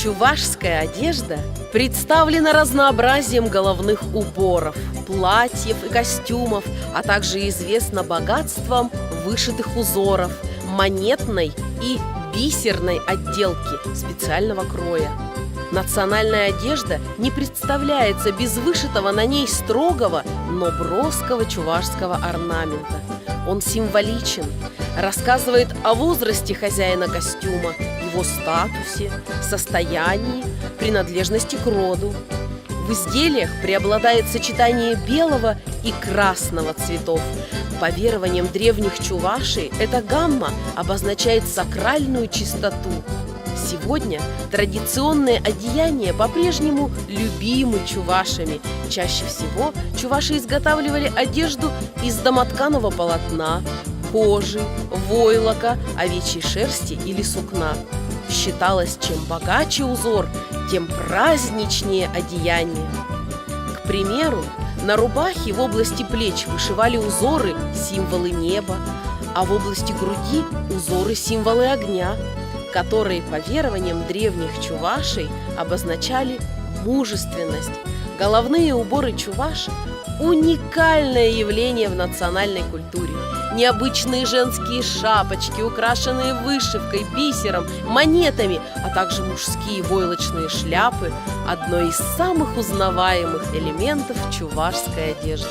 Чувашская одежда представлена разнообразием головных уборов, платьев и костюмов, а также известна богатством вышитых узоров, монетной и бисерной отделки специального кроя. Национальная одежда не представляется без вышитого на ней строгого, но броского чувашского орнамента. Он символичен, рассказывает о возрасте хозяина костюма, его статусе, состоянии, принадлежности к роду. В изделиях преобладает сочетание белого и красного цветов. По верованиям древних чувашей, эта гамма обозначает сакральную чистоту. Сегодня традиционные одеяния по-прежнему любимы чувашами. Чаще всего чуваши изготавливали одежду из домотканого полотна, кожи, войлока, овечьей шерсти или сукна. Считалось, чем богаче узор, тем праздничнее одеяние. К примеру, на рубахе в области плеч вышивали узоры – символы неба, а в области груди – узоры – символы огня, которые, по верованиям древних чувашей, обозначали мужественность. Головные уборы чуваш – уникальное явление в национальной культуре. Необычные женские шапочки, украшенные вышивкой, бисером, монетами, а также мужские войлочные шляпы – одно из самых узнаваемых элементов чувашской одежды.